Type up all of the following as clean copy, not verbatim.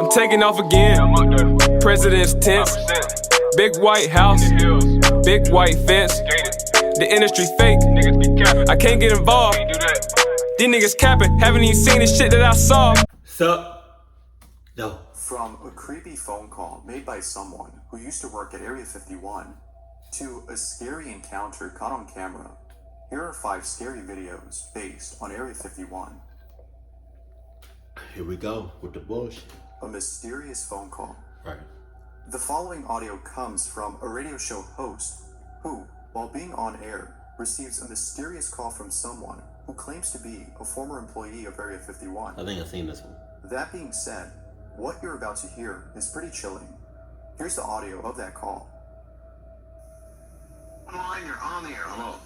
I'm taking off again. President's tense. Big white house. Big white fence. The industry fake. I can't get involved. These niggas capping. Haven't even seen the shit that I saw. Sup? No. From a creepy phone call made by someone who used to work at Area 51 to a scary encounter caught on camera, here are 5 scary videos based on Area 51. Here we go with the bullshit. A mysterious phone call. Right. The following audio comes from a radio show host who, while being on air, receives a mysterious call from someone who claims to be a former employee of Area 51. I think I've seen this one. That being said, what you're about to hear is pretty chilling. Here's the audio of that call. Line, you're on the air. Hello.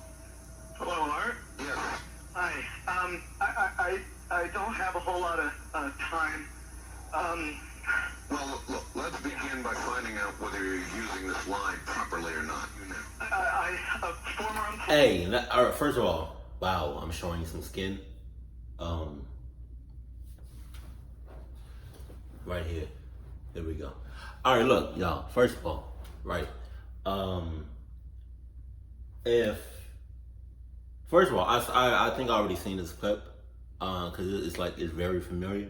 Hello, Art. Yes. Hi. I don't have a whole lot of time. Well, look, let's begin by finding out whether you're using this line properly or not. You know. A former employee. Hey, all right, first of all, wow, I'm showing you some skin. Right here. There we go. All right, look, y'all. First of all, right. First of all, I think I already seen this clip, because it's very familiar.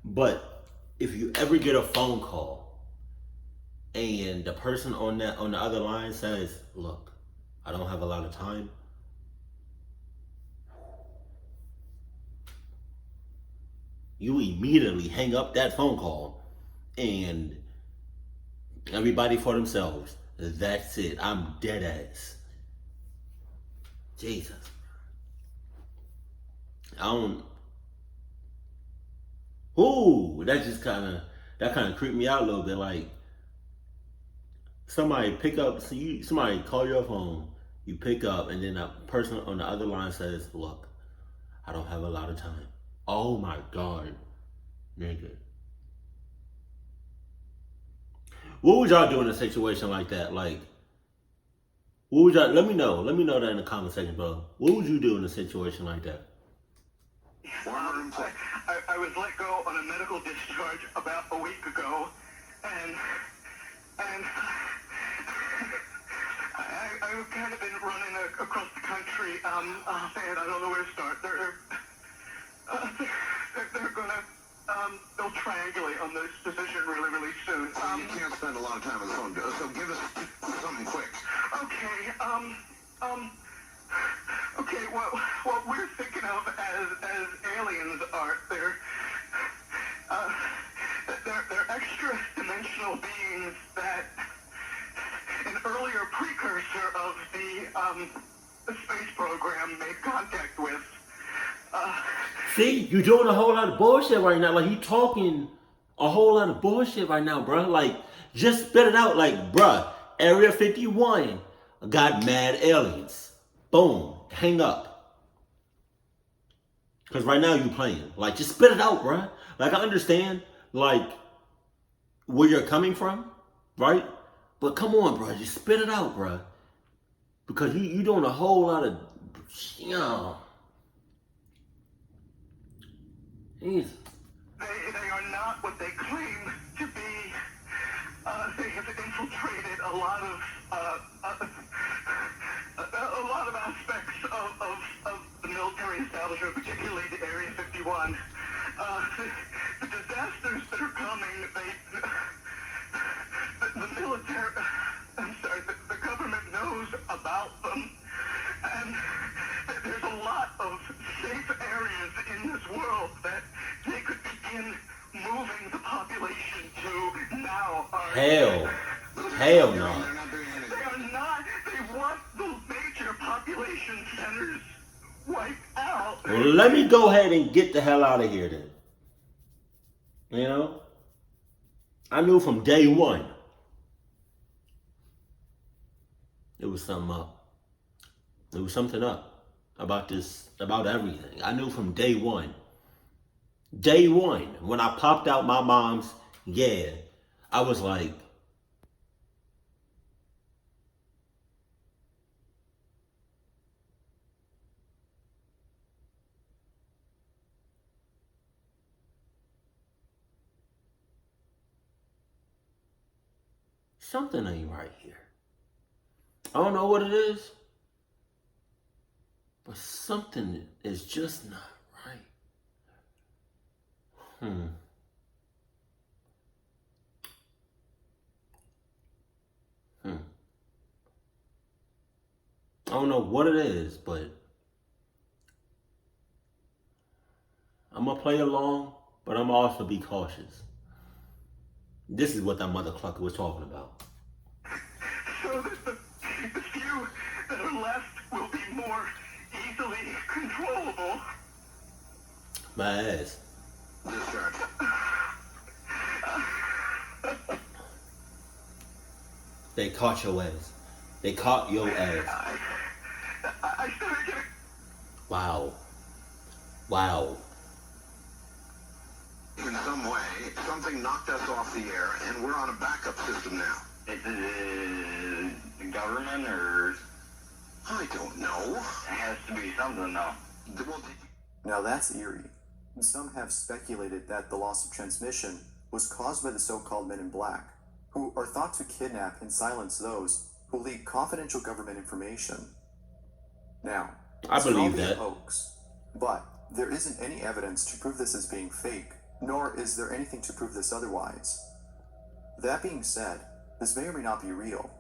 But if you ever get a phone call and the person on the other line says, "Look, I don't have a lot of time," you immediately hang up that phone call and everybody for themselves. That's it. I'm dead ass. Jesus. That kind of creeped me out a little bit. Like, somebody call your phone, you pick up, and then a person on the other line says, "Look, I don't have a lot of time." Oh my God, nigga. What would y'all do in a situation like that? Like, what would y'all, let me know that in the comment section, bro. What would you do in a situation like that? I was let go on a medical discharge about a week ago, and I've kind of been running across the country, and I don't know where to start. They're gonna, they'll triangulate on this decision really, really soon. You can't spend a lot of time on the phone, so give us something quick. Okay, what we're thinking of as aliens are, they're extra-dimensional beings that an earlier precursor of the space program made contact with. See, you're doing a whole lot of bullshit right now. Like, you talking a whole lot of bullshit right now, bro. Like, just spit it out. Like, bruh, Area 51 got mad aliens. Boom. Hang up. Because right now you playing. Like, just spit it out, bruh. Like, I understand, like, where you're coming from, right? But come on, bruh. Just spit it out, bruh. Because you doing a whole lot of, Jesus. They are not what they claim to be. They have infiltrated a lot of aspects of the military establishment, particularly the Area 51. The disasters that are coming, the military, the government knows about them, and there's a lot of safe areas in this world that they could begin moving the population to now. Hell no. They are not. They want the major population centers wiped out. Well, let me go ahead and get the hell out of here then. You know? I knew from day one it was something up. There was something up about this, about everything. I knew from day one. Day one, when I popped out my mom's, I was like, something ain't right here. I don't know what it is, but something is just not right. I don't know what it is, but I'm gonna play along, but I'm also be cautious. This is what that mother clucker was talking about. So that the few that are left will be more easily controllable. My ass. Discharge. They caught your ass. They caught your ass. I started getting... Wow. Wow. In some way, something knocked us off the air, and we're on a backup system now. Is it the government, or... I don't know. It has to be something, though. Well, Now that's eerie. Some have speculated that the loss of transmission was caused by the so-called Men in Black, who are thought to kidnap and silence those who leak confidential government information. Now, I this could all believe be a that. hoax, but there isn't any evidence to prove this as being fake, nor is there anything to prove this otherwise. That being said, this may or may not be real,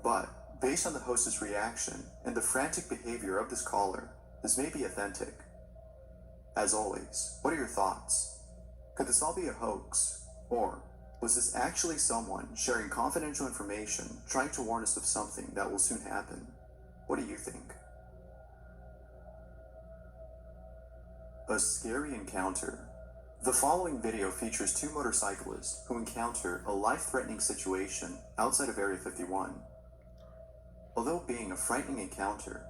but based on the host's reaction and the frantic behavior of this caller, this may be authentic. As always, what are your thoughts? Could this all be a hoax? Or was this actually someone sharing confidential information, trying to warn us of something that will soon happen? What do you think? A scary encounter. The following video features two motorcyclists who encounter a life-threatening situation outside of Area 51. Although being a frightening encounter,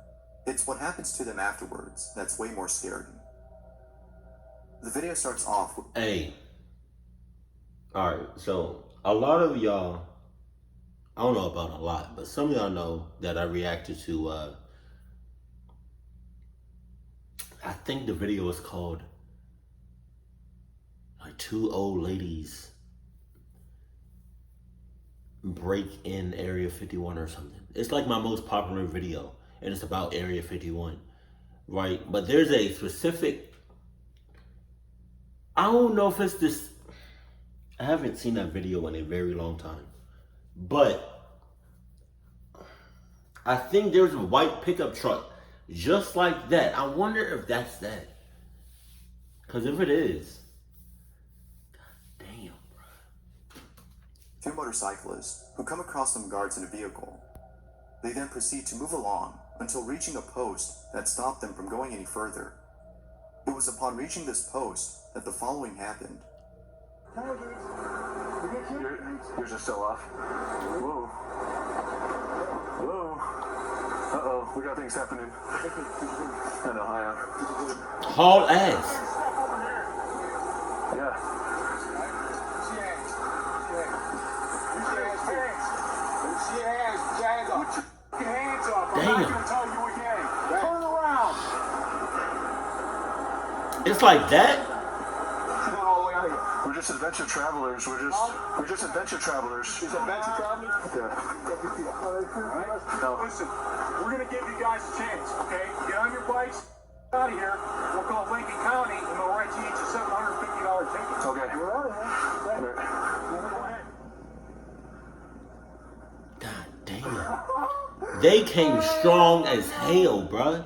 it's what happens to them afterwards that's way more scary. The video starts off with... Hey. Alright, so a lot of y'all, I don't know about a lot, but some of y'all know that I reacted to, I think the video is called, like, two old ladies break in Area 51 or something. It's like my most popular video, and it's about Area 51, right? But there's a specific, I don't know if it's this, I haven't seen that video in a very long time, but I think there's a white pickup truck just like that. I wonder if that's that. Because if it is, god damn, bro. two motorcyclists who come across some guards in a vehicle. They then proceed to move along until reaching a post that stopped them from going any further. It was upon reaching this post that the following happened. Yours are still off. Whoa. Whoa. Uh-oh, we got things happening. In Ohio. Haul ass. Yeah. Damn. Turn around. It's like that? We're just adventure travelers. We're just adventure travelers. Is adventure travelers? Yeah. No. Listen, we're gonna give you guys a chance, okay? Get on your bikes, out of here. We'll call Lincoln County and we'll write you each a $750 ticket. Okay. We're out of here. Go ahead. God damn. They came strong as hell, bruh.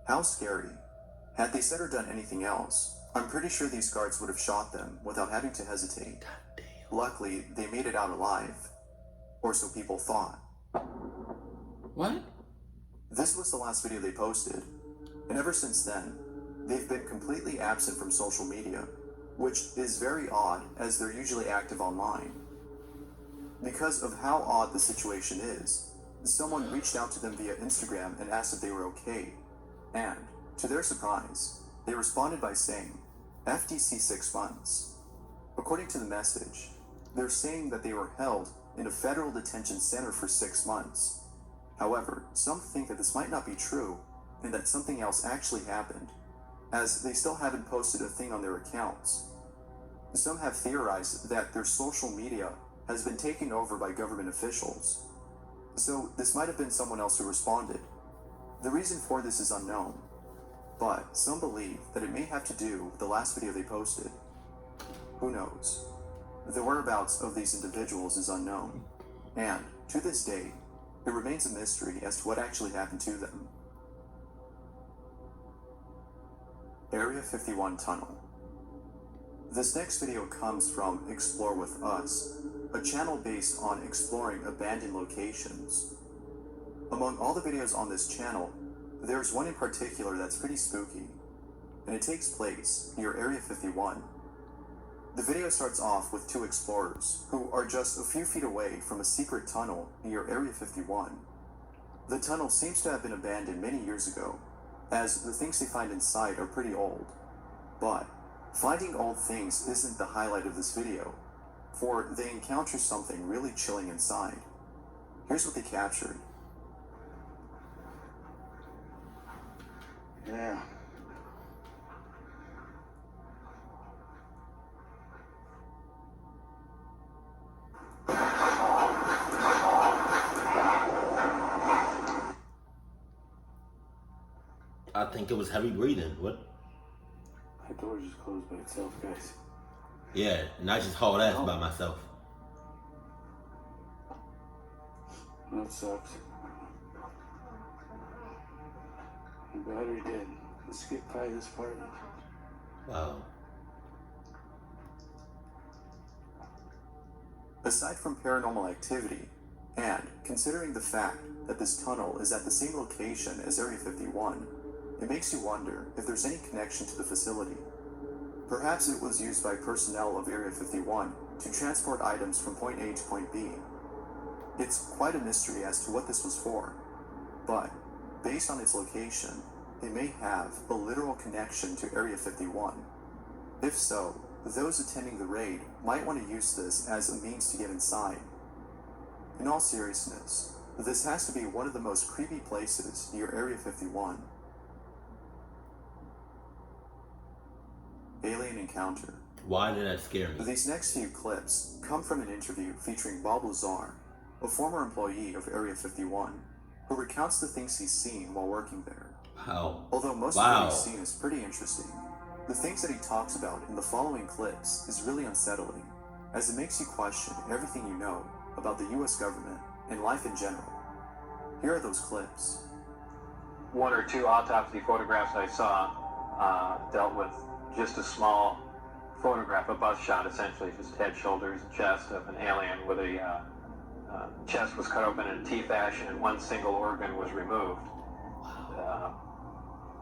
How scary. Had they said or done anything else, I'm pretty sure these guards would have shot them without having to hesitate. God damn. Luckily, they made it out alive. Or so people thought. What? This was the last video they posted, and ever since then, they've been completely absent from social media, which is very odd as they're usually active online. Because of how odd the situation is, someone reached out to them via Instagram and asked if they were okay, and, to their surprise, they responded by saying, FTC 6 months. According to the message, they're saying that they were held in a federal detention center for 6 months. However, some think that this might not be true and that something else actually happened, as they still haven't posted a thing on their accounts. Some have theorized that their social media has been taken over by government officials. So this might have been someone else who responded. The reason for this is unknown, but some believe that it may have to do with the last video they posted. Who knows? The whereabouts of these individuals is unknown, and to this day, it remains a mystery as to what actually happened to them. Area 51 Tunnel. This next video comes from Explore With Us, a channel based on exploring abandoned locations. Among all the videos on this channel, there's one in particular that's pretty spooky, and it takes place near Area 51. The video starts off with two explorers who are just a few feet away from a secret tunnel near Area 51. The tunnel seems to have been abandoned many years ago, as the things they find inside are pretty old. But finding old things isn't the highlight of this video, for they encounter something really chilling inside. Here's what they captured. Yeah. I think it was heavy breathing. What? That door just closed by itself, guys. Yeah, and I just hauled ass by myself. That sucks. The battery dead. Let's skip by this part. Wow. Aside from paranormal activity, and considering the fact that this tunnel is at the same location as Area 51, it makes you wonder if there's any connection to the facility. Perhaps it was used by personnel of Area 51 to transport items from point A to point B. It's quite a mystery as to what this was for, but based on its location, it may have a literal connection to Area 51. If so, those attending the raid might want to use this as a means to get inside. In all seriousness, this has to be one of the most creepy places near Area 51. Alien encounter. Why did that scare me? These next few clips come from an interview featuring Bob Lazar, a former employee of Area 51, who recounts the things he's seen while working there. Wow. Although most of what he's seen is pretty interesting, the things that he talks about in the following clips is really unsettling, as it makes you question everything you know about the US government and life in general. Here are those clips. One or two autopsy photographs I saw dealt with just a small photograph, a bust shot essentially, just head, shoulders, and chest of an alien where the chest was cut open in a T fashion and one single organ was removed.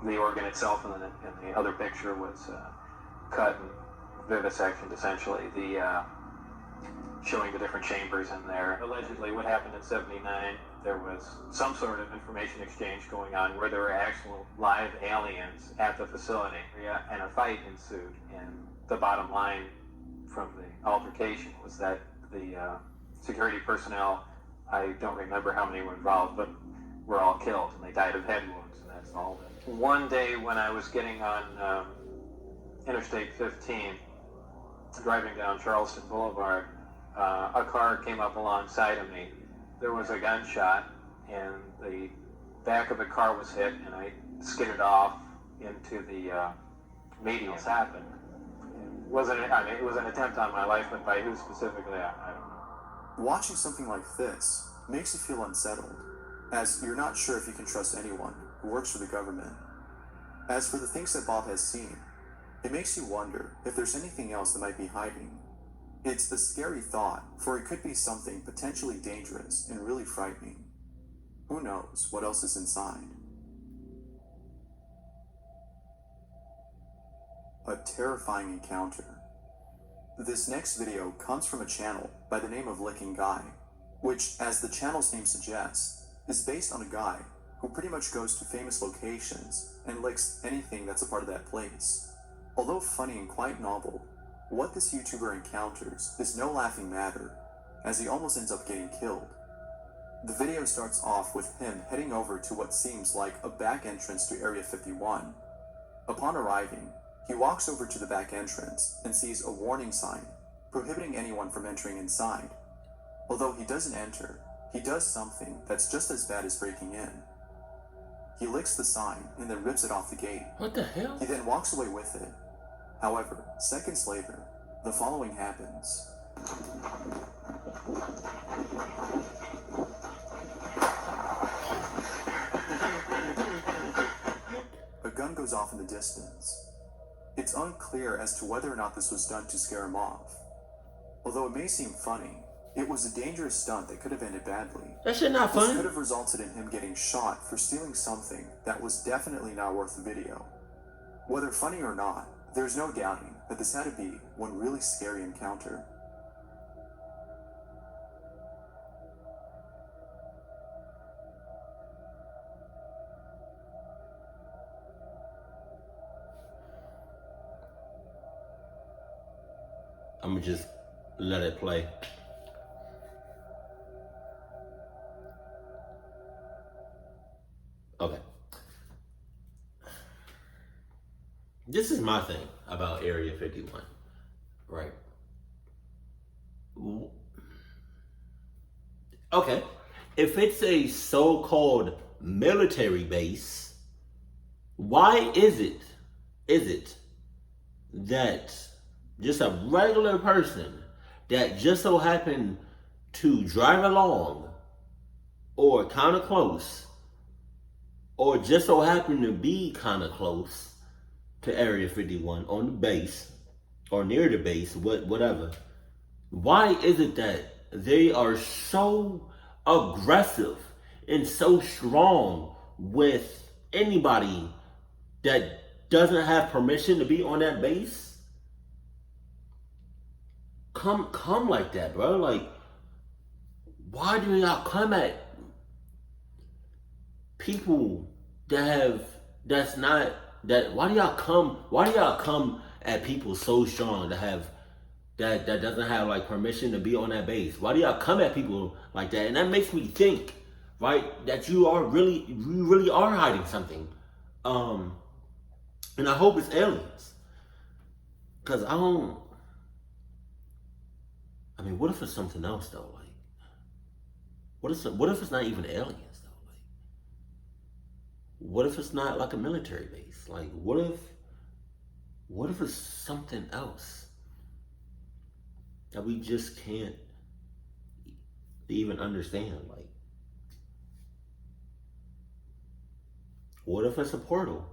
The organ itself in the other picture was cut and vivisectioned essentially, showing the different chambers in there. Allegedly what happened in '79, there was some sort of information exchange going on where there were actual live aliens at the facility, and a fight ensued. And the bottom line from the altercation was that the security personnel, I don't remember how many were involved, but were all killed, and they died of head wounds, and that's all. One day when I was getting on Interstate 15, driving down Charleston Boulevard, a car came up alongside of me. There was a gunshot, and the back of the car was hit, and I skidded off into the median. What's happened? It was an attempt on my life, but by who specifically, I don't know. Watching something like this makes you feel unsettled, as you're not sure if you can trust anyone who works for the government. As for the things that Bob has seen, it makes you wonder if there's anything else that might be hiding. It's a scary thought, for it could be something potentially dangerous and really frightening. Who knows what else is inside? A terrifying encounter. This next video comes from a channel by the name of Licking Guy, which, as the channel's name suggests, is based on a guy who pretty much goes to famous locations and licks anything that's a part of that place. Although funny and quite novel, what this YouTuber encounters is no laughing matter, as he almost ends up getting killed. The video starts off with him heading over to what seems like a back entrance to Area 51. Upon arriving, He walks over to the back entrance and sees a warning sign prohibiting anyone from entering inside. Although he doesn't enter, he does something that's just as bad as breaking in. He licks the sign and then rips it off the gate. What the hell? He then walks away with it. However, seconds later, the following happens. A gun goes off in the distance. It's unclear as to whether or not this was done to scare him off. Although it may seem funny, it was a dangerous stunt that could have ended badly. That shit not This funny. could have resulted in him getting shot for stealing something that was definitely not worth the video. Whether funny or not, there's no doubting that this had to be one really scary encounter. I'm gonna just let it play. Okay. This is my thing about Area 51, right? Okay. If it's a so-called military base, why is it that just a regular person that just so happened to drive along or kind of close or just so happened to be kind of close to Area 51 on the base or near the base, whatever, why is it that they are so aggressive and so strong with anybody that doesn't have permission to be on that base? Come like that, bro. Like, why do y'all come at people why do y'all come at people so strong that doesn't have like permission to be on that base? Why do y'all come at people like that? And that makes me think, right, that you really are hiding something. And I hope it's aliens. Cause what if it's something else though? Like, what if it's not even aliens though? Like, what if it's not like a military base? Like, what if it's something else that we just can't even understand? Like, what if it's a portal?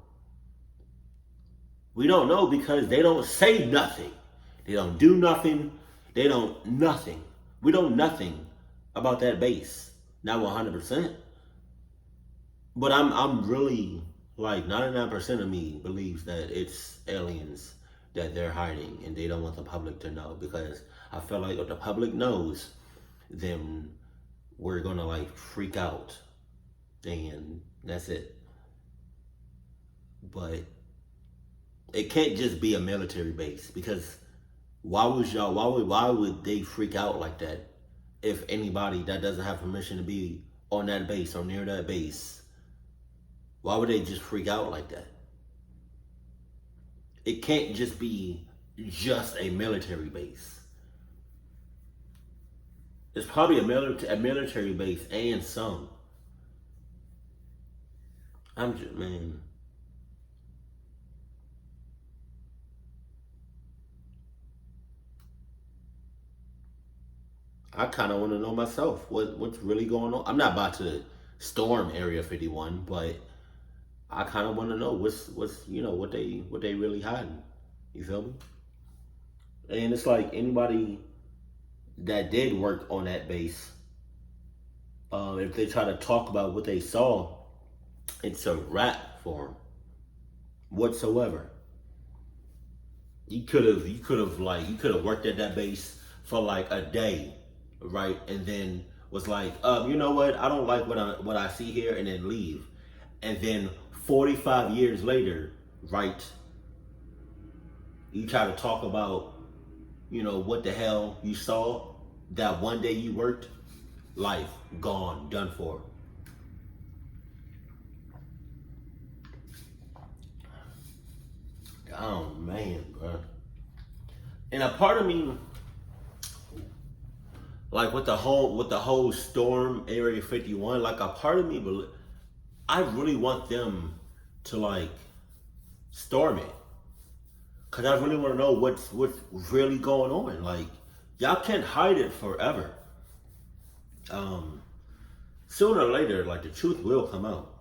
We don't know because they don't say nothing. They don't do nothing. They don't nothing. We don't nothing about that base. Not 100%. But I'm really, like, 99% of me believes that it's aliens that they're hiding and they don't want the public to know, because I feel like if the public knows, then we're gonna like freak out and that's it. But it can't just be a military base, because why would they freak out like that if anybody that doesn't have permission to be on that base or near that base, why would they just freak out like that? It can't just be just a military base. It's probably a military base and some. Man. I kind of want to know myself what's really going on. I'm not about to storm Area 51, but I kind of want to know what's what they really hiding. You feel me? And it's like anybody that did work on that base, if they try to talk about what they saw, it's a wrap for them whatsoever. You could have worked at that base for like a day, right? And then was like, you know what? I don't like what I see here, and then leave. And then 45 years later, right? You try to talk about, what the hell you saw that one day you worked. Life gone, done for. God oh man, bro. And a part of me, like with the whole storm Area 51, like a part of me, I really want them to like storm it, cause I really want to know what's really going on. Like y'all can't hide it forever. Sooner or later, like the truth will come out.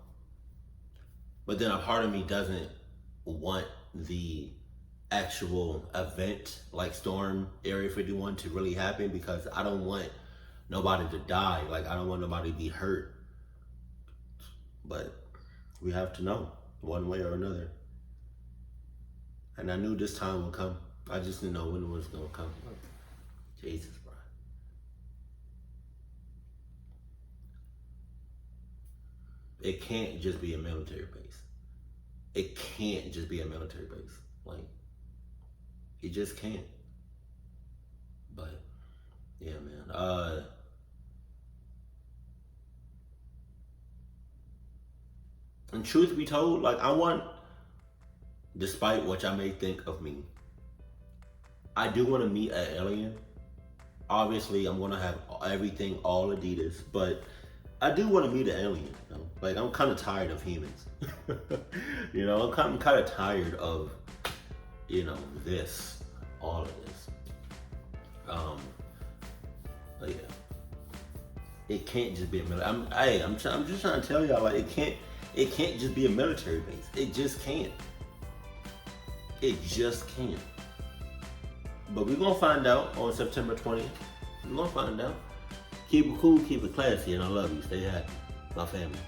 But then a part of me doesn't want the actual event like Storm Area 51 to really happen, because I don't want nobody to die. Like I don't want nobody to be hurt. But we have to know one way or another. And I knew this time would come. I just didn't know when it was gonna come. Jesus, bro. It can't just be a military base. It can't just be a military base. Like, it just can't. But, yeah, man. And truth be told, like, I want, despite what y'all may think of me, I do want to meet an alien. Obviously, I'm going to have everything all Adidas, but I do want to meet an alien. You know? Like, I'm kind of tired of humans. You know, I'm kind of tired of, you know, all of this. But yeah, it can't just be a military. I'm just trying to tell y'all, like, it can't just be a military base. It just can't. It just can't. But we're gonna find out on September 20th. We're gonna find out. Keep it cool, keep it classy, and I love you. Stay happy. My family.